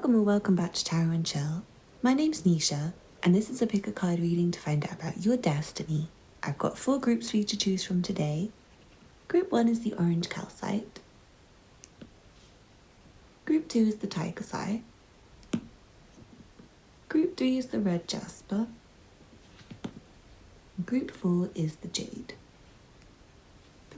Welcome or welcome back to Tarot and Chill. My name's Nisha, and this is a pick a card reading to find out about your destiny. I've got 4 groups for you to choose from today. Group 1 is the orange calcite. Group 2 is the tiger's eye. Group 3 is the red jasper. And group 4 is the jade.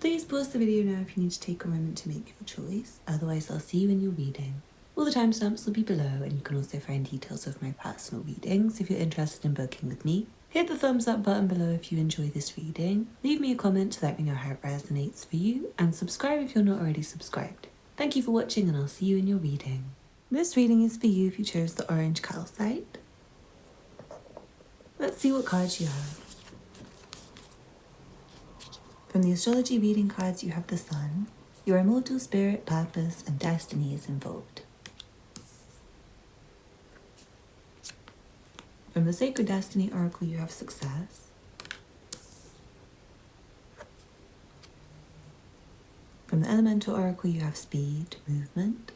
Please pause the video now if you need to take a moment to make your choice, otherwise I'll see you in your reading. All the timestamps will be below, and you can also find details of my personal readings if you're interested in booking with me. Hit the thumbs up button below if you enjoy this reading, leave me a comment to let me know how it resonates for you, and subscribe if you're not already subscribed. Thank you for watching, and I'll see you in your reading. This reading is for you if you chose the orange calcite. Let's see what cards you have. From the astrology reading cards you have the sun. Your immortal spirit, purpose, and destiny is involved. From the Sacred Destiny Oracle, you have success. From the Elemental Oracle, you have speed, movement.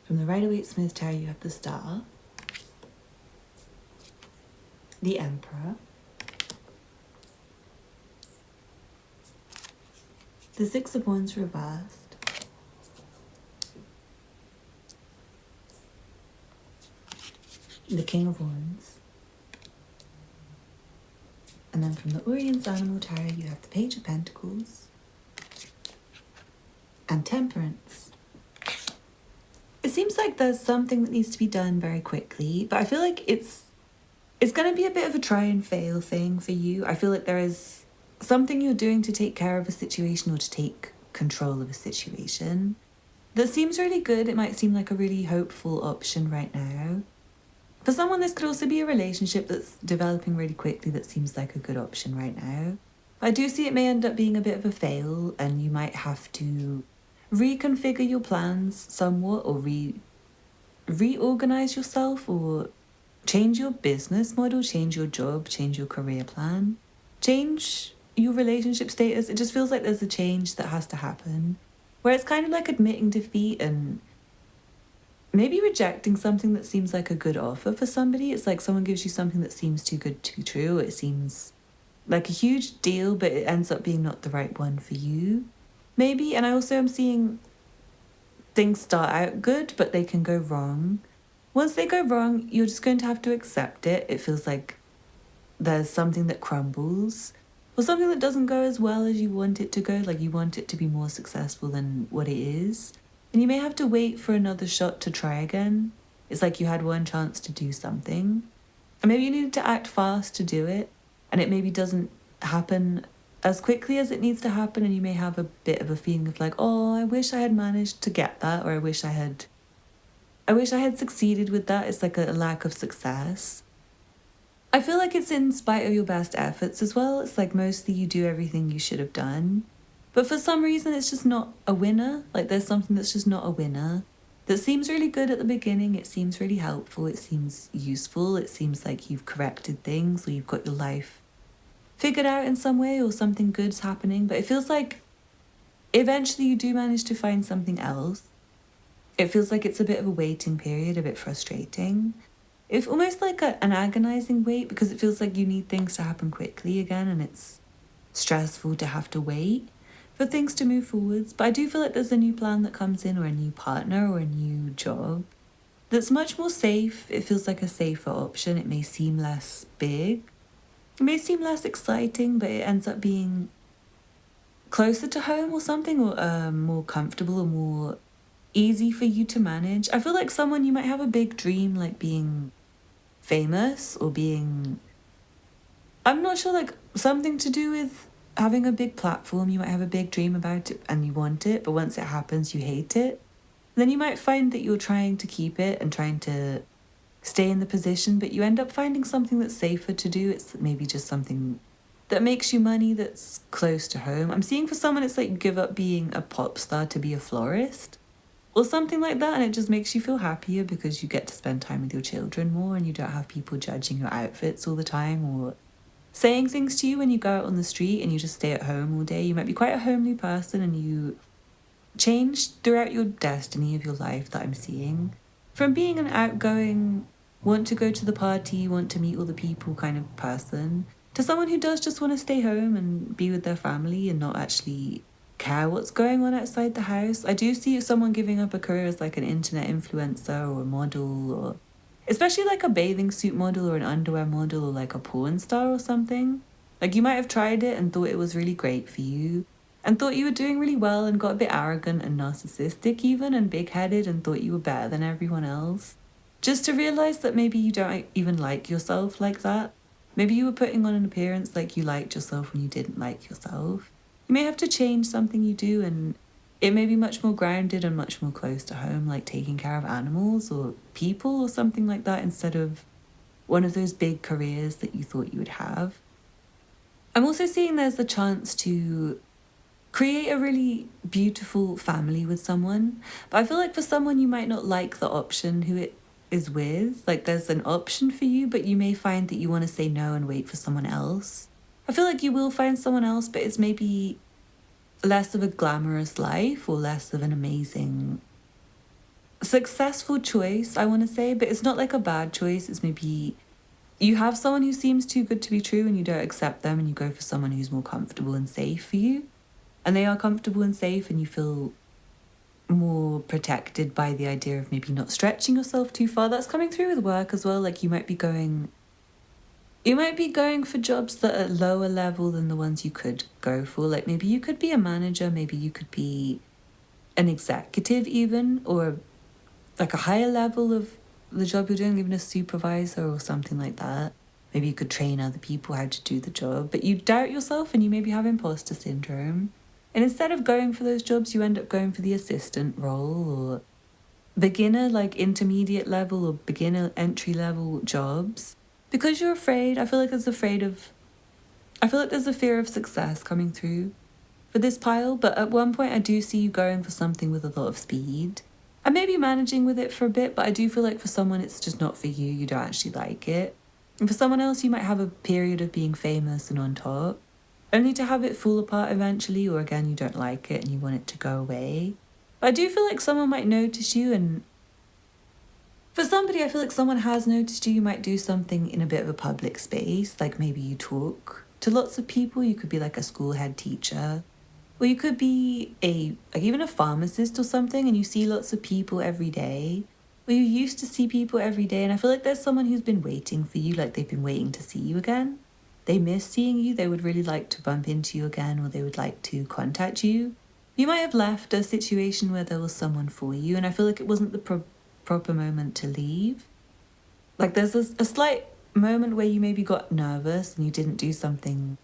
From the Rider-Waite-Smith Tarot, you have the Star, the Emperor, the Six of Wands reversed, the King of Wands, and then from the Orion's Animal Tarot you have the Page of Pentacles and Temperance. It seems like there's something that needs to be done very quickly, but I feel like it's going to be a bit of a try and fail thing for you. I feel like there is something you're doing to take care of a situation or to take control of a situation that seems really good. It might seem like a really hopeful option right now. For someone, this could also be a relationship that's developing really quickly that seems like a good option right now. I do see it may end up being a bit of a fail, and you might have to reconfigure your plans somewhat, or reorganize yourself, or change your business model, change your job, change your career plan, change your relationship status. It just feels like there's a change that has to happen, where it's kind of like admitting defeat and maybe rejecting something that seems like a good offer for somebody. It's like someone gives you something that seems too good to be true. It seems like a huge deal, but it ends up being not the right one for you, maybe. And I also am seeing things start out good, but they can go wrong. Once they go wrong, you're just going to have to accept it. It feels like there's something that crumbles, or something that doesn't go as well as you want it to go, like you want it to be more successful than what it is. And you may have to wait for another shot to try again. It's like you had one chance to do something, and maybe you needed to act fast to do it, and it maybe doesn't happen as quickly as it needs to happen, and you may have a bit of a feeling of like, oh, I wish I had managed to get that, or I wish I had succeeded with that. It's like a lack of success. I feel like it's in spite of your best efforts as well. It's like mostly you do everything you should have done, but for some reason it's just not a winner. Like there's something that's just not a winner that seems really good at the beginning. It seems really helpful. It seems useful. It seems like you've corrected things, or you've got your life figured out in some way, or something good's happening. But it feels like eventually you do manage to find something else. It feels like it's a bit of a waiting period, a bit frustrating. It's almost like an agonizing wait, because it feels like you need things to happen quickly again, and it's stressful to have to wait for things to move forwards. But I do feel like there's a new plan that comes in, or a new partner, or a new job that's much more safe. It feels like a safer option. It may seem less big, it may seem less exciting, but it ends up being closer to home or something, or more comfortable, or more easy for you to manage. I feel like someone, you might have a big dream, like being famous, or being, I'm not sure, like something to do with having a big platform. You might have a big dream about it and you want it, but once it happens you hate it. Then you might find that you're trying to keep it and trying to stay in the position, but you end up finding something that's safer to do. It's maybe just something that makes you money, that's close to home. I'm seeing for someone it's like you give up being a pop star to be a florist or something like that, and it just makes you feel happier because you get to spend time with your children more, and you don't have people judging your outfits all the time, or saying things to you when you go out on the street and you just stay at home all day. You might be quite a homely person, and you change throughout your destiny of your life that I'm seeing. From being an outgoing, want to go to the party, want to meet all the people kind of person, to someone who does just want to stay home and be with their family and not actually care what's going on outside the house. I do see someone giving up a career as like an internet influencer or a model, or especially like a bathing suit model or an underwear model or like a porn star or something. Like you might have tried it and thought it was really great for you and thought you were doing really well and got a bit arrogant and narcissistic even and big-headed and thought you were better than everyone else. Just to realize that maybe you don't even like yourself like that. Maybe you were putting on an appearance like you liked yourself when you didn't like yourself. You may have to change something you do, and it may be much more grounded and much more close to home, like taking care of animals or people or something like that, instead of one of those big careers that you thought you would have. I'm also seeing there's the chance to create a really beautiful family with someone. But I feel like for someone, you might not like the option who it is with. Like there's an option for you, but you may find that you want to say no and wait for someone else. I feel like you will find someone else, but it's maybe less of a glamorous life or less of an amazing, successful choice, I want to say. But it's not like a bad choice. It's maybe you have someone who seems too good to be true and you don't accept them and you go for someone who's more comfortable and safe for you. And they are comfortable and safe and you feel more protected by the idea of maybe not stretching yourself too far. That's coming through with work as well. Like you might be going for jobs that are lower level than the ones you could go for. Like maybe you could be a manager, maybe you could be an executive even, or like a higher level of the job you're doing, even a supervisor or something like that. Maybe you could train other people how to do the job, but you doubt yourself and you maybe have imposter syndrome. And instead of going for those jobs, you end up going for the assistant role or beginner, like intermediate level or beginner entry level jobs. Because you're afraid, I feel like there's a fear of success coming through for this pile. But at one point, I do see you going for something with a lot of speed. I may be managing with it for a bit, but I do feel like for someone, it's just not for you. You don't actually like it. And for someone else, you might have a period of being famous and on top, only to have it fall apart eventually, or again, you don't like it and you want it to go away. But I do feel like someone might notice you, and for somebody, I feel like someone has noticed you. You might do something in a bit of a public space, like maybe you talk to lots of people. You could be like a school head teacher, or you could be even a pharmacist or something, and you see lots of people every day. Or you used to see people every day, and I feel like there's someone who's been waiting for you, like they've been waiting to see you again. They miss seeing you, they would really like to bump into you again, or they would like to contact you. You might have left a situation where there was someone for you, and I feel like it wasn't the proper moment to leave. Like there's a slight moment where you maybe got nervous and you didn't do something,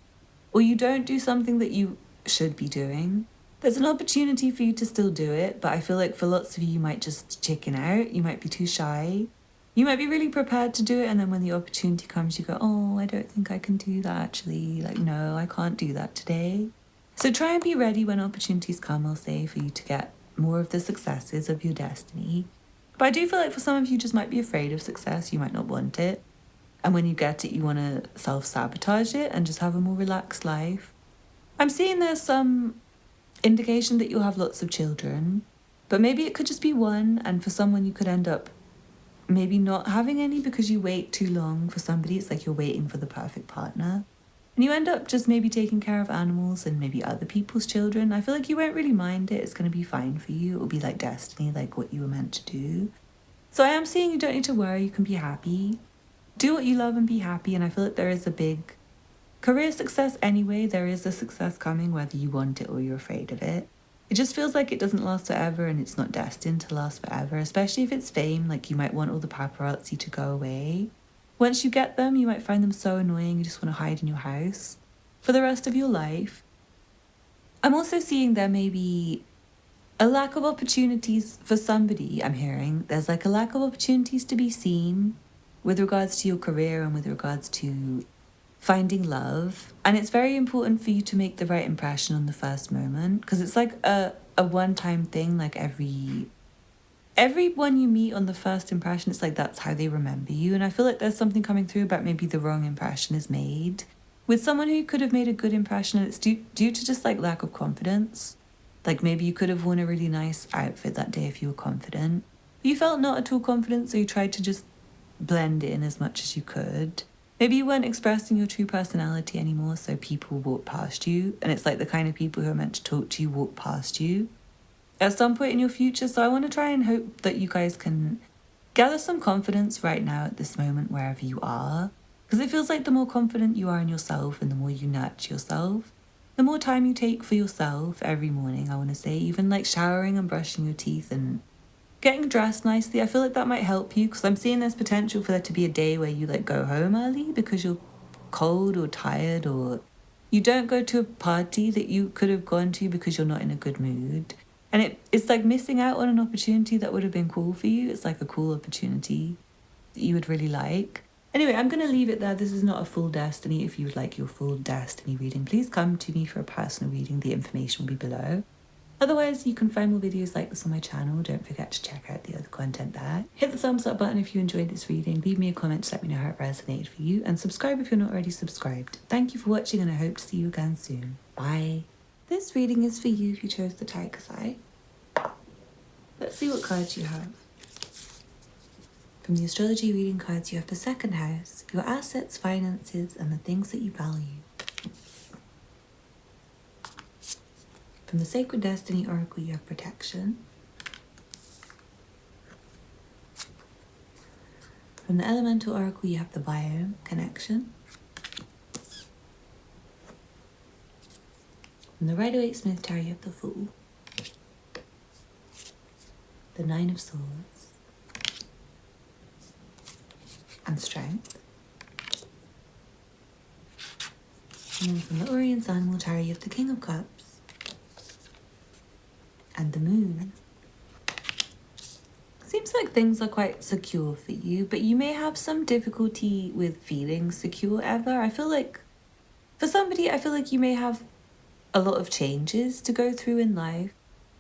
or you don't do something that you should be doing. There's an opportunity for you to still do it, but I feel like for lots of you, you might just chicken out. You might be too shy. You might be really prepared to do it, and then when the opportunity comes, you go, oh, I don't think I can do that actually. Like, no, I can't do that today. So try and be ready when opportunities come, I'll say, for you to get more of the successes of your destiny. But I do feel like for some of you, just might be afraid of success. You might not want it. And when you get it, you want to self-sabotage it and just have a more relaxed life. I'm seeing there's some indication that you'll have lots of children, but maybe it could just be one, and for someone you could end up maybe not having any because you wait too long for somebody. It's like you're waiting for the perfect partner. And you end up just maybe taking care of animals and maybe other people's children. I feel like you won't really mind it. It's going to be fine for you. It will be like destiny, like what you were meant to do. So I am seeing you don't need to worry. You can be happy. Do what you love and be happy. And I feel like there is a big career success anyway. There is a success coming whether you want it or you're afraid of it. It just feels like it doesn't last forever, and it's not destined to last forever, especially if it's fame. Like you might want all the paparazzi to go away. Once you get them, you might find them so annoying you just want to hide in your house for the rest of your life. I'm also seeing there may be a lack of opportunities for somebody. I'm hearing there's like a lack of opportunities to be seen with regards to your career and with regards to finding love. And it's very important for you to make the right impression on the first moment, because it's like a one-time thing. Like everyone you meet on the first impression, it's like that's how they remember you. And I feel like there's something coming through about maybe the wrong impression is made with someone who could have made a good impression, and it's due to just like lack of confidence. Like maybe you could have worn a really nice outfit that day if you were confident. You felt not at all confident, so you tried to just blend in as much as you could. Maybe you weren't expressing your true personality anymore, so people walked past you, and it's like the kind of people who are meant to talk to you walk past you at some point in your future. So I want to try and hope that you guys can gather some confidence right now at this moment wherever you are, because it feels like the more confident you are in yourself and the more you nurture yourself, the more time you take for yourself every morning. I want to say even like showering and brushing your teeth and getting dressed nicely, I feel like that might help you, because I'm seeing there's potential for there to be a day where you like go home early because you're cold or tired, or you don't go to a party that you could have gone to because you're not in a good mood. And it's like missing out on an opportunity that would have been cool for you. It's like a cool opportunity that you would really like. Anyway, I'm going to leave it there. This is not a full destiny. If you would like your full destiny reading, please come to me for a personal reading. The information will be below. Otherwise, you can find more videos like this on my channel. Don't forget to check out the other content there. Hit the thumbs up button if you enjoyed this reading. Leave me a comment to let me know how it resonated for you. And subscribe if you're not already subscribed. Thank you for watching, and I hope to see you again soon. Bye. This reading is for you if you chose the Tiger's Eye. Let's see what cards you have. From the astrology reading cards, you have the second house, your assets, finances, and the things that you value. From the Sacred Destiny Oracle, you have protection. From the Elemental Oracle, you have the biome, connection. From the Rider-Waite-Smith Tarot, you have the Fool. The Nine of Swords. And Strength. And then from the Orion's Animal Tarot, you have the King of Cups. And the Moon. Seems like things are quite secure for you, but you may have some difficulty with feeling secure ever. I feel like for somebody, I feel like you may have a lot of changes to go through in life.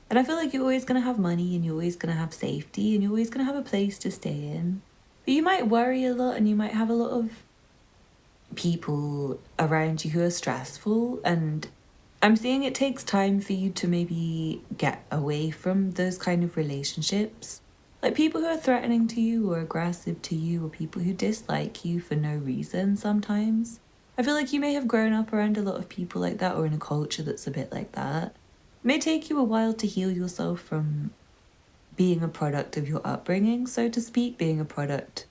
And I feel like you're always going to have money, and you're always going to have safety, and you're always going to have a place to stay in. But you might worry a lot, and you might have a lot of people around you who are stressful, and I'm seeing it takes time for you to maybe get away from those kind of relationships. Like people who are threatening to you or aggressive to you, or people who dislike you for no reason sometimes. I feel like you may have grown up around a lot of people like that, or in a culture that's a bit like that. It may take you a while to heal yourself from being a product of your upbringing, so to speak, being a product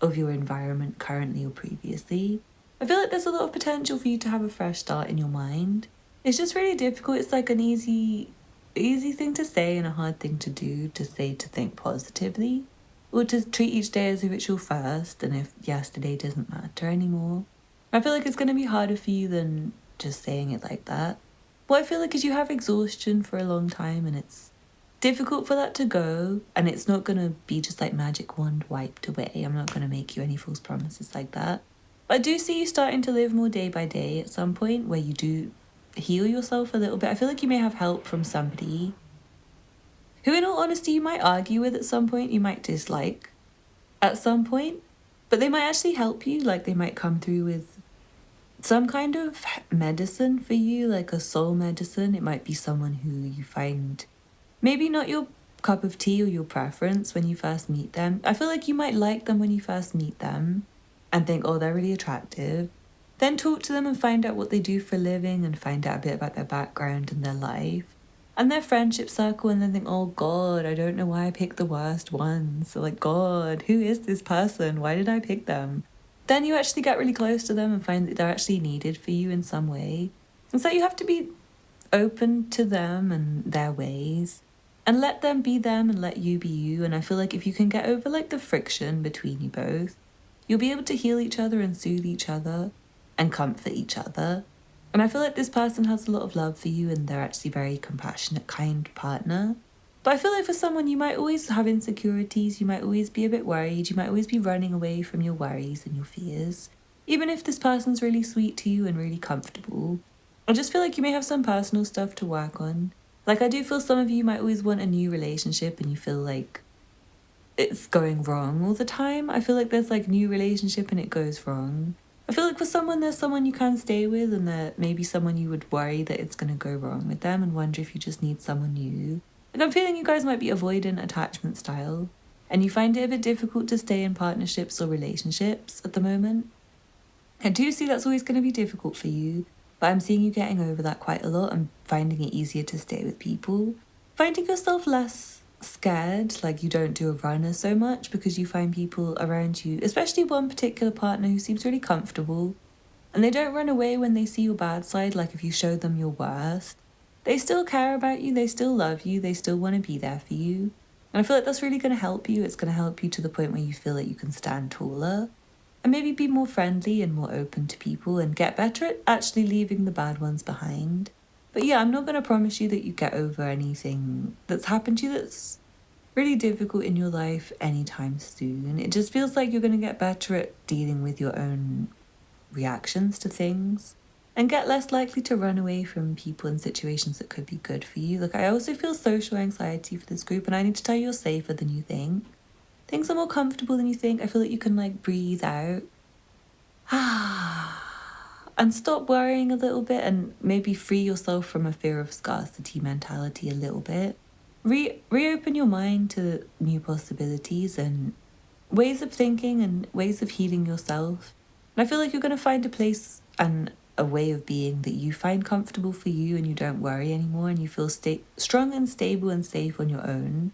of your environment currently or previously. I feel like there's a lot of potential for you to have a fresh start in your mind. It's just really difficult. It's like an easy thing to say and a hard thing to do, to say to think positively, or to treat each day as if it's your first and if yesterday doesn't matter anymore. I feel like it's going to be harder for you than just saying it like that. What I feel like is you have exhaustion for a long time, and it's difficult for that to go, and it's not going to be just like magic wand wiped away. I'm not going to make you any false promises like that. But I do see you starting to live more day by day at some point, where you do heal yourself a little bit. I feel like you may have help from somebody who, in all honesty, you might argue with at some point, you might dislike at some point, but they might actually help you. Like they might come through with some kind of medicine for you, like a soul medicine. It might be someone who you find maybe not your cup of tea or your preference when you first meet them. I feel like you might like them when you first meet them and think, oh, they're really attractive. Then talk to them and find out what they do for a living, and find out a bit about their background and their life and their friendship circle, and then think, oh God, I don't know why I picked the worst ones. So like, God, who is this person? Why did I pick them? Then you actually get really close to them and find that they're actually needed for you in some way. And so you have to be open to them and their ways, and let them be them and let you be you. And I feel like if you can get over like the friction between you both, you'll be able to heal each other and soothe each other and comfort each other. And I feel like this person has a lot of love for you, and they're actually a very compassionate, kind partner. But I feel like for someone, you might always have insecurities, you might always be a bit worried, you might always be running away from your worries and your fears. Even if this person's really sweet to you and really comfortable, I just feel like you may have some personal stuff to work on. Like I do feel some of you might always want a new relationship, and you feel like it's going wrong all the time. I feel like there's like new relationship and it goes wrong. I feel like for someone, there's someone you can stay with, and that maybe someone you would worry that it's going to go wrong with them and wonder if you just need someone new. Like, I'm feeling you guys might be avoidant attachment style, and you find it a bit difficult to stay in partnerships or relationships at the moment. I do see that's always going to be difficult for you, but I'm seeing you getting over that quite a lot and finding it easier to stay with people. Finding yourself less scared, like you don't do a runner so much because you find people around you, especially one particular partner who seems really comfortable, and they don't run away when they see your bad side, like if you show them your worst. They still care about you, they still love you, they still want to be there for you. And I feel like that's really going to help you. It's going to help you to the point where you feel like you can stand taller and maybe be more friendly and more open to people and get better at actually leaving the bad ones behind. But yeah, I'm not going to promise you that you get over anything that's happened to you that's really difficult in your life anytime soon. It just feels like you're going to get better at dealing with your own reactions to things and get less likely to run away from people in situations that could be good for you. Like, I also feel social anxiety for this group, and I need to tell you, you're safer than you think. Things are more comfortable than you think. I feel like you can, like, breathe out and stop worrying a little bit and maybe free yourself from a fear of scarcity mentality a little bit. Reopen your mind to new possibilities and ways of thinking and ways of healing yourself. And I feel like you're going to find a place and a way of being that you find comfortable for you, and you don't worry anymore, and you feel strong and stable and safe on your own.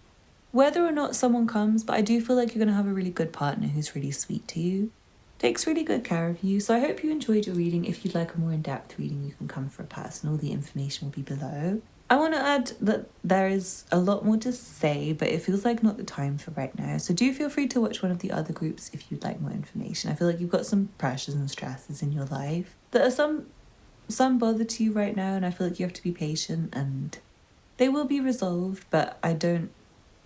Whether or not someone comes, but I do feel like you're going to have a really good partner who's really sweet to you, takes really good care of you. So I hope you enjoyed your reading. If you'd like a more in-depth reading, you can come for a personal. The information will be below. I want to add that there is a lot more to say, but it feels like not the time for right now. So do feel free to watch one of the other groups if you'd like more information. I feel like you've got some pressures and stresses in your life that are some bother to you right now, and I feel like you have to be patient and they will be resolved, but I don't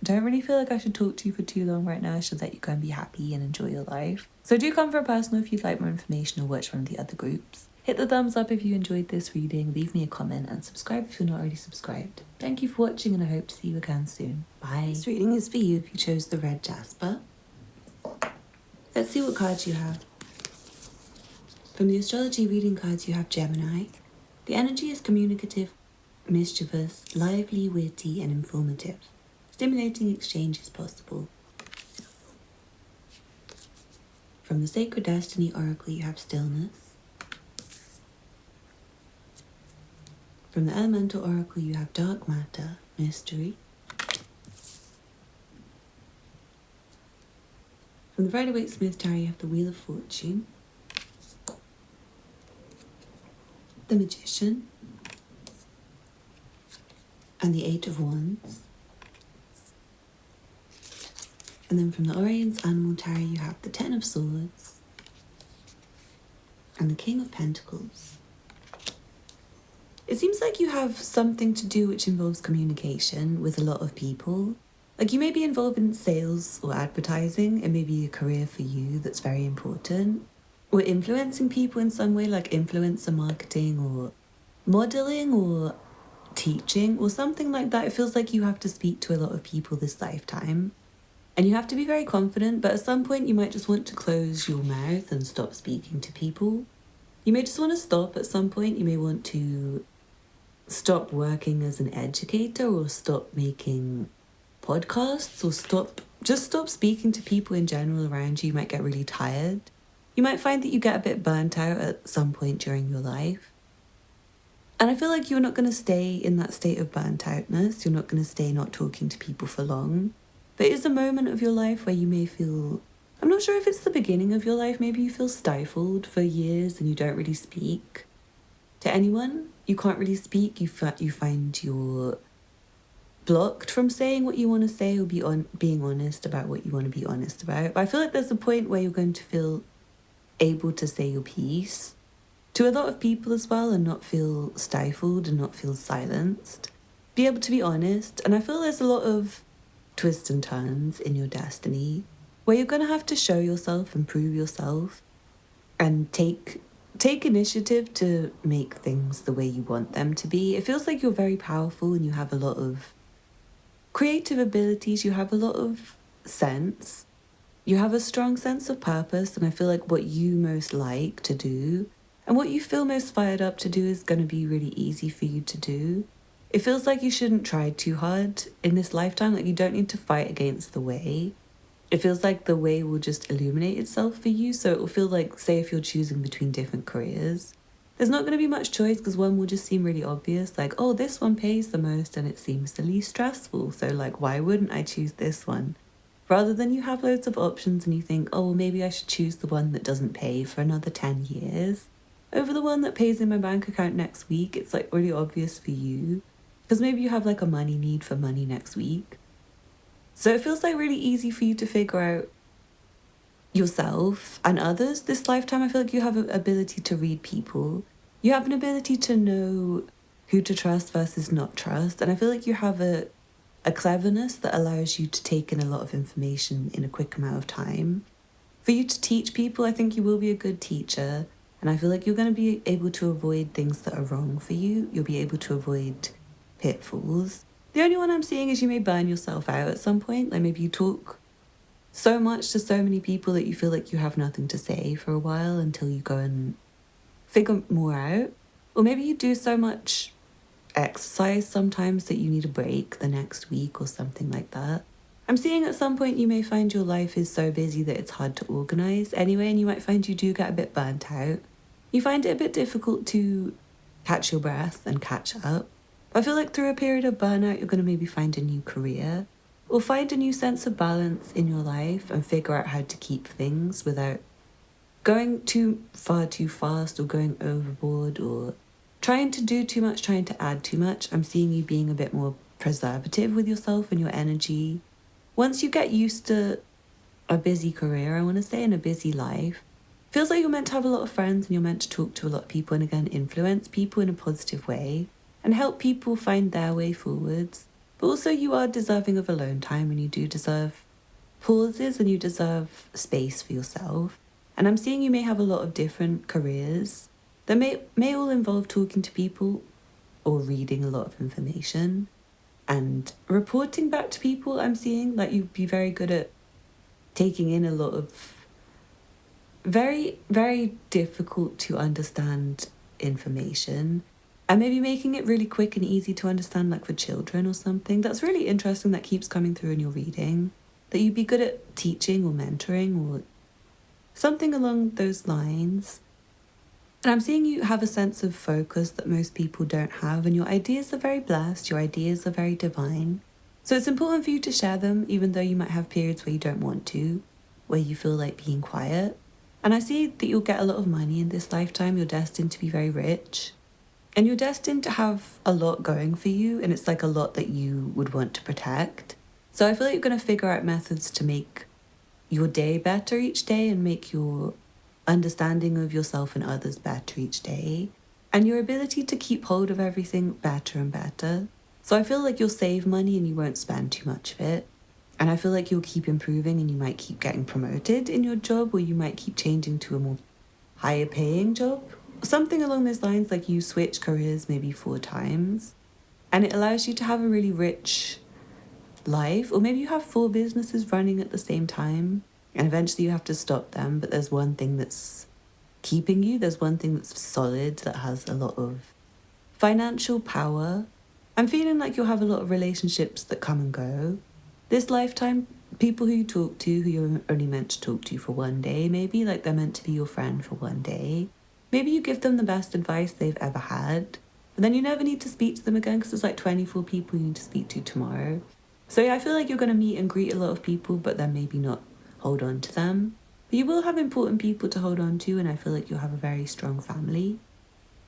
really feel like I should talk to you for too long right now. I should let you go and be happy and enjoy your life. So do come for a personal if you'd like more information or watch one of the other groups. Hit the thumbs up if you enjoyed this reading, leave me a comment and subscribe if you're not already subscribed. Thank you for watching, and I hope to see you again soon. Bye. This reading is for you if you chose the red Jasper. Let's see what cards you have. From the astrology reading cards you have Gemini. The energy is communicative, mischievous, lively, witty and informative. Stimulating exchange is possible. From the Sacred Destiny Oracle you have Stillness. From the Elemental Oracle you have Dark Matter, Mystery. From the Rider-Waite-Smith Tarot you have the Wheel of Fortune. The Magician. And the Eight of Wands. And then from the Orion's Animal Tarot you have the Ten of Swords. And the King of Pentacles. It seems like you have something to do which involves communication with a lot of people. Like, you may be involved in sales or advertising. It may be a career for you that's very important. Or influencing people in some way, like influencer marketing or modeling or teaching or something like that. It feels like you have to speak to a lot of people this lifetime. And you have to be very confident, but at some point you might just want to close your mouth and stop speaking to people. You may just want to stop at some point. You may want to stop working as an educator or stop making podcasts or stop speaking to people in general around you. You might get really tired. You might find that you get a bit burnt out at some point during your life. And I feel like you're not going to stay in that state of burnt outness. You're not going to stay not talking to people for long. But it is a moment of your life where you may feel, I'm not sure if it's the beginning of your life, maybe you feel stifled for years and you don't really speak to anyone. You can't really speak. You find you're blocked from saying what you want to say or being honest about what you want to be honest about. But I feel like there's a point where you're going to feel able to say your piece to a lot of people as well and not feel stifled and not feel silenced. Be able to be honest. And I feel there's a lot of twists and turns in your destiny where you're going to have to show yourself and prove yourself and take initiative to make things the way you want them to be. It feels like you're very powerful and you have a lot of creative abilities, you have a lot of sense, You have a strong sense of purpose, and I feel like what you most like to do and what you feel most fired up to do is going to be really easy for you to do. It feels like you shouldn't try too hard in this lifetime, like you don't need to fight against the way. It feels like the way will just illuminate itself for you. So it will feel like, say, if you're choosing between different careers, there's not going to be much choice because one will just seem really obvious. Like, oh, this one pays the most and it seems the least stressful. So, like, why wouldn't I choose this one? Rather than you have loads of options and you think, oh, well, maybe I should choose the one that doesn't pay for another 10 years over the one that pays in my bank account next week. It's like really obvious for you because maybe you have like a money need for money next week. So it feels like really easy for you to figure out yourself and others this lifetime. I feel like you have an ability to read people. You have an ability to know who to trust versus not trust. And I feel like you have a cleverness that allows you to take in a lot of information in a quick amount of time. For you to teach people, I think you will be a good teacher. And I feel like you're going to be able to avoid things that are wrong for you. You'll be able to avoid pitfalls. The only one I'm seeing is you may burn yourself out at some point. Like maybe you talk so much to so many people that you feel like you have nothing to say for a while until you go and figure more out. Or maybe you do so much exercise sometimes that you need a break the next week or something like that. I'm seeing at some point you may find your life is so busy that it's hard to organise anyway, and you might find you do get a bit burnt out. You find it a bit difficult to catch your breath and catch up. I feel like through a period of burnout, you're going to maybe find a new career or find a new sense of balance in your life and figure out how to keep things without going too far too fast or going overboard or trying to do too much, trying to add too much. I'm seeing you being a bit more preservative with yourself and your energy. Once you get used to a busy career, I want to say, and a busy life, feels like you're meant to have a lot of friends and you're meant to talk to a lot of people and again influence people in a positive way and help people find their way forwards. But also you are deserving of alone time and you do deserve pauses and you deserve space for yourself. And I'm seeing you may have a lot of different careers that may all involve talking to people or reading a lot of information and reporting back to people. I'm seeing like you'd be very good at taking in a lot of very, very difficult to understand information and maybe making it really quick and easy to understand, like for children or something. That's really interesting. That keeps coming through in your reading, that you'd be good at teaching or mentoring or something along those lines. And I'm seeing you have a sense of focus that most people don't have, and your ideas are very blessed, your ideas are very divine. So it's important for you to share them, even though you might have periods where you don't want to, where you feel like being quiet. And I see that you'll get a lot of money in this lifetime. You're destined to be very rich. And you're destined to have a lot going for you, and it's like a lot that you would want to protect. So I feel like you're going to figure out methods to make your day better each day and make your understanding of yourself and others better each day, and your ability to keep hold of everything better and better. So I feel like you'll save money and you won't spend too much of it. And I feel like you'll keep improving and you might keep getting promoted in your job, or you might keep changing to a more higher paying job. Something along those lines, like you switch careers maybe 4 times. And it allows you to have a really rich life. Or maybe you have 4 businesses running at the same time. And eventually you have to stop them, but there's one thing that's keeping you. There's one thing that's solid, that has a lot of financial power. I'm feeling like you'll have a lot of relationships that come and go. This lifetime, people who you talk to, who you're only meant to talk to for one day, maybe like they're meant to be your friend for one day. Maybe you give them the best advice they've ever had, but then you never need to speak to them again because there's like 24 people you need to speak to tomorrow. So yeah, I feel like you're going to meet and greet a lot of people, but then maybe not hold on to them. But you will have important people to hold on to, and I feel like you'll have a very strong family.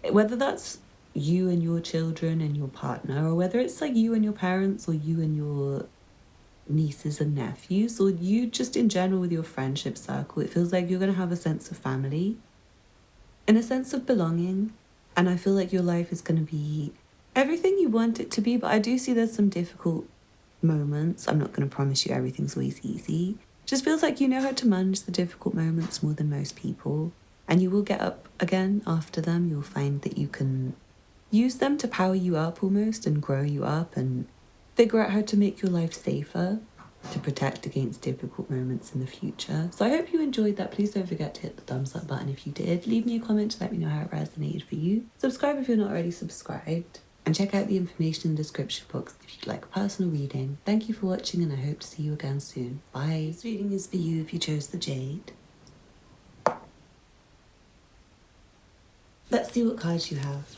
Whether that's you and your children and your partner, or whether it's like you and your parents, or you and your nieces and nephews, or you just in general with your friendship circle, it feels like you're going to have a sense of family and a sense of belonging. And I feel like your life is going to be everything you want it to be, but I do see there's some difficult moments. I'm not going to promise you everything's always easy. Just feels like you know how to manage the difficult moments more than most people, and you will get up again after them. You'll find that you can use them to power you up almost and grow you up and figure out how to make your life safer. to protect against difficult moments in the future. So I hope you enjoyed that. Please don't forget to hit the thumbs up button if you did. Leave me a comment to let me know how it resonated for you. Subscribe if you're not already subscribed. And check out the information in the description box if you'd like a personal reading. Thank you for watching, and I hope to see you again soon. Bye. This reading is for you if you chose the Jade. Let's see what cards you have.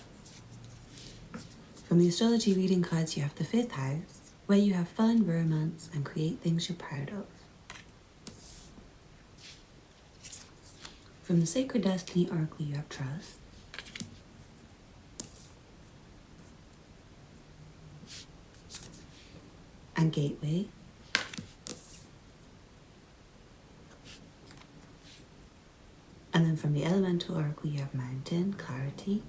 From the astrology reading cards, you have the 5th house, where you have fun, romance, and create things you're proud of. From the Sacred Destiny Oracle, you have trust. And gateway. And then from the Elemental Oracle, you have mountain, clarity.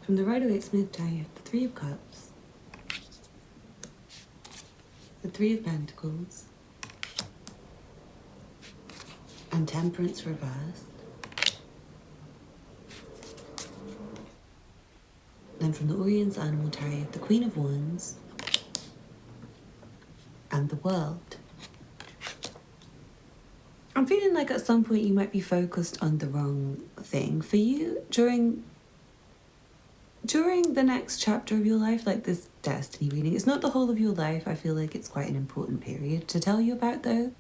From the Rider-Waite-Smith Tower, you have the 3 of Cups, the 3 of Pentacles, and Temperance reversed. Then from the Orion's Animal Tower, you have the Queen of Wands and the World. I'm feeling like at some point you might be focused on the wrong thing. For you, during the next chapter of your life, like this destiny reading, it's not the whole of your life. I feel like it's quite an important period to tell you about though.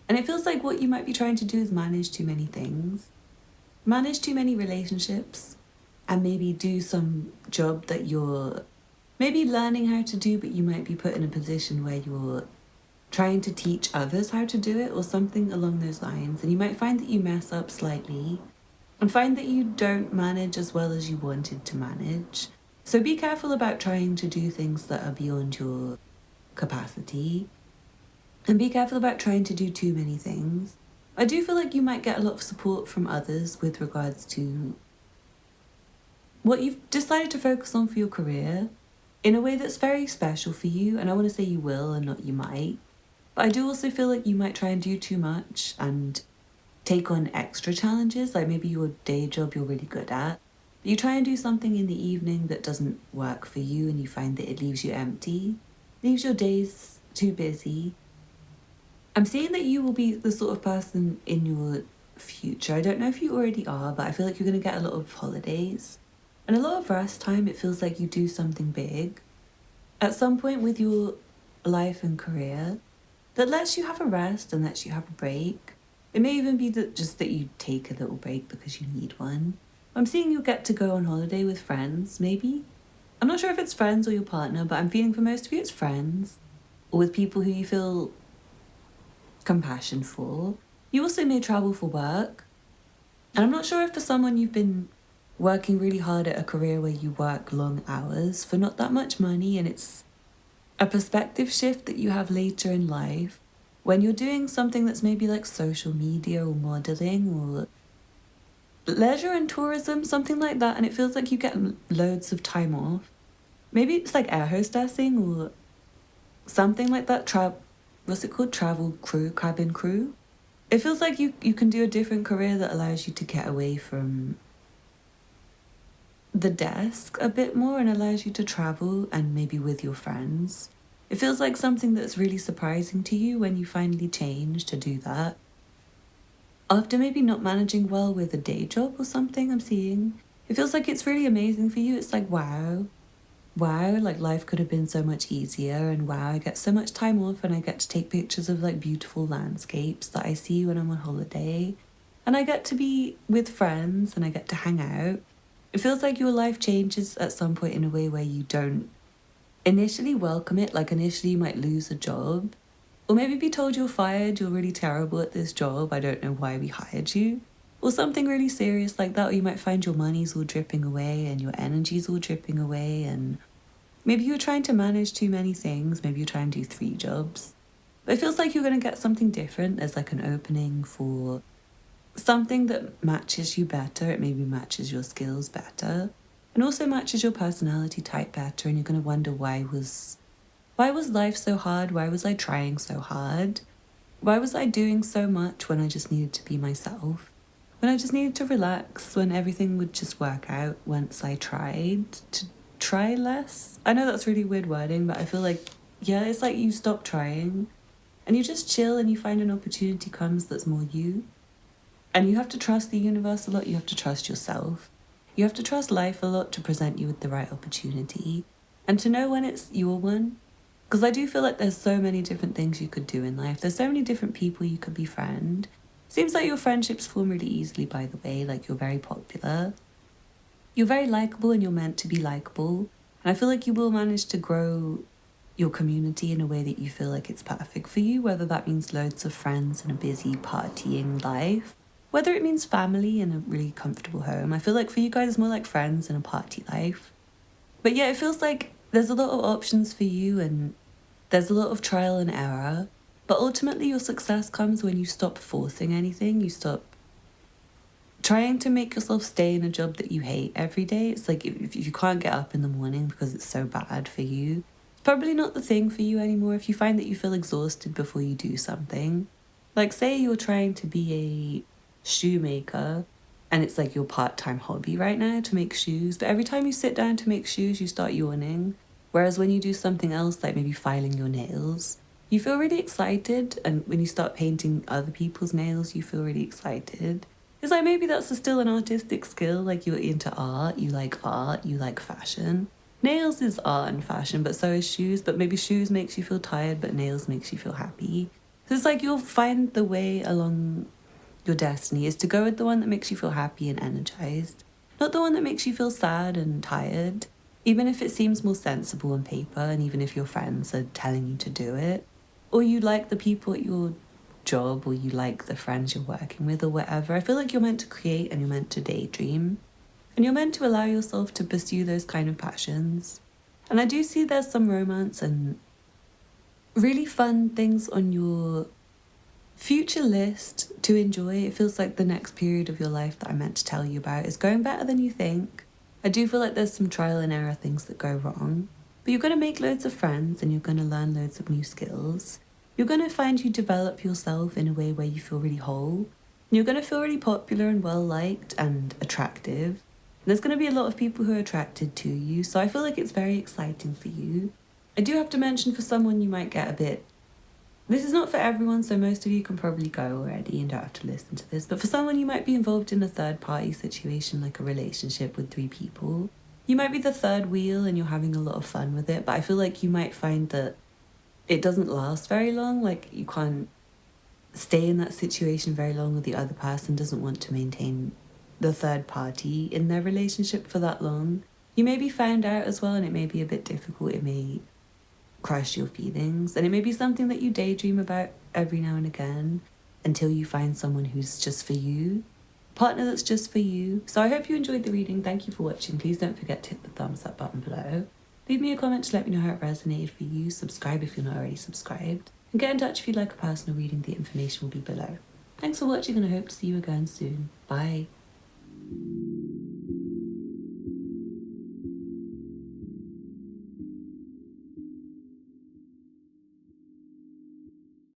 And it feels like what you might be trying to do is manage too many things, manage too many relationships, and maybe do some job that you're maybe learning how to do, but you might be put in a position where you're trying to teach others how to do it or something along those lines. And you might find that you mess up slightly and find that you don't manage as well as you wanted to manage. So be careful about trying to do things that are beyond your capacity. And be careful about trying to do too many things. I do feel like you might get a lot of support from others with regards to what you've decided to focus on for your career in a way that's very special for you. And I want to say you will and not you might. But I do also feel like you might try and do too much and take on extra challenges, like maybe your day job you're really good at. But you try and do something in the evening that doesn't work for you and you find that it leaves you empty, leaves your days too busy. I'm seeing that you will be the sort of person in your future. I don't know if you already are, but I feel like you're going to get a lot of holidays and a lot of rest time. It feels like you do something big at some point with your life and career that lets you have a rest and lets you have a break. It may even be just that you take a little break because you need one. I'm seeing you'll get to go on holiday with friends, maybe. I'm not sure if it's friends or your partner, but I'm feeling for most of you it's friends or with people who you feel compassion for. You also may travel for work. And I'm not sure if for someone you've been working really hard at a career where you work long hours for not that much money, and it's a perspective shift that you have later in life when you're doing something that's maybe like social media or modeling or leisure and tourism, something like that, and it feels like you get loads of time off. Maybe it's like air hostessing or something like that. What's it called? Travel crew, cabin crew. It feels like you can do a different career that allows you to get away from the desk a bit more and allows you to travel and maybe with your friends. It feels like something that's really surprising to you when you finally change to do that. After maybe not managing well with a day job or something, I'm seeing. It feels like it's really amazing for you. It's like, wow, like life could have been so much easier, and wow, I get so much time off and I get to take pictures of like beautiful landscapes that I see when I'm on holiday. And I get to be with friends and I get to hang out. It feels like your life changes at some point in a way where you don't initially welcome it. Like initially you might lose a job or maybe be told you're fired, you're really terrible at this job, I don't know why we hired you. Or something really serious like that, or you might find your money's all dripping away and your energy's all dripping away, and maybe you're trying to manage too many things, maybe you're trying to do 3 jobs. But it feels like you're going to get something different. There's like an opening for something that matches you better. It maybe matches your skills better and also matches your personality type better, and you're going to wonder why was life so hard? Why was I trying so hard? Why was I doing so much when I just needed to be myself? When I just needed to relax, when everything would just work out once I tried to try less. I know that's really weird wording, but I feel like, yeah, it's like you stop trying and you just chill and you find an opportunity comes that's more you. And you have to trust the universe a lot. You have to trust yourself. You have to trust life a lot to present you with the right opportunity and to know when it's your one. Because I do feel like there's so many different things you could do in life. There's so many different people you could befriend. Seems like your friendships form really easily, by the way. Like, you're very popular. You're very likable and you're meant to be likable. And I feel like you will manage to grow your community in a way that you feel like it's perfect for you, whether that means loads of friends and a busy partying life, whether it means family and a really comfortable home. I feel like for you guys, it's more like friends and a party life. But yeah, it feels like there's a lot of options for you and there's a lot of trial and error. But ultimately, your success comes when you stop forcing anything. You stop trying to make yourself stay in a job that you hate every day. It's like if you can't get up in the morning because it's so bad for you, it's probably not the thing for you anymore. If you find that you feel exhausted before you do something, like say you're trying to be a shoemaker and it's like your part-time hobby right now to make shoes, but every time you sit down to make shoes you start yawning, whereas when you do something else like maybe filing your nails, you feel really excited, and when you start painting other people's nails you feel really excited. It's like maybe that's still an artistic skill, like you're into art, you like fashion. Nails is art and fashion, but so is shoes, but maybe shoes makes you feel tired but nails makes you feel happy. So it's like you'll find the way along your destiny is to go with the one that makes you feel happy and energized, not the one that makes you feel sad and tired, even if it seems more sensible on paper and even if your friends are telling you to do it, or you like the people at your job, or you like the friends you're working with or whatever. I feel like you're meant to create and you're meant to daydream and you're meant to allow yourself to pursue those kind of passions. And I do see there's some romance and really fun things on your future list to enjoy. It feels like the next period of your life that I meant to tell you about is going better than you think. I do feel like there's some trial and error things that go wrong, but you're going to make loads of friends and you're going to learn loads of new skills. You're going to find you develop yourself in a way where you feel really whole. You're going to feel really popular and well-liked and attractive. There's going to be a lot of people who are attracted to you, so I feel like it's very exciting for you. I do have to mention, for someone you might get a bit... This is not for everyone, so most of you can probably go already and don't have to listen to this, but for someone you might be involved in a third-party situation, like a relationship with 3 people. You might be the third wheel and you're having a lot of fun with it, but I feel like you might find that it doesn't last very long. Like, you can't stay in that situation very long, or the other person doesn't want to maintain the third party in their relationship for that long. You may be found out as well, and it may be a bit difficult. It may crush your feelings, and it may be something that you daydream about every now and again until you find someone who's just for you, partner that's just for you. So I hope you enjoyed the reading. Thank you for watching. Please don't forget to hit the thumbs up button below. Leave me a comment to let me know how it resonated for you. Subscribe if you're not already subscribed. And get in touch if you'd like a personal reading. The information will be below. Thanks for watching and I hope to see you again soon. Bye.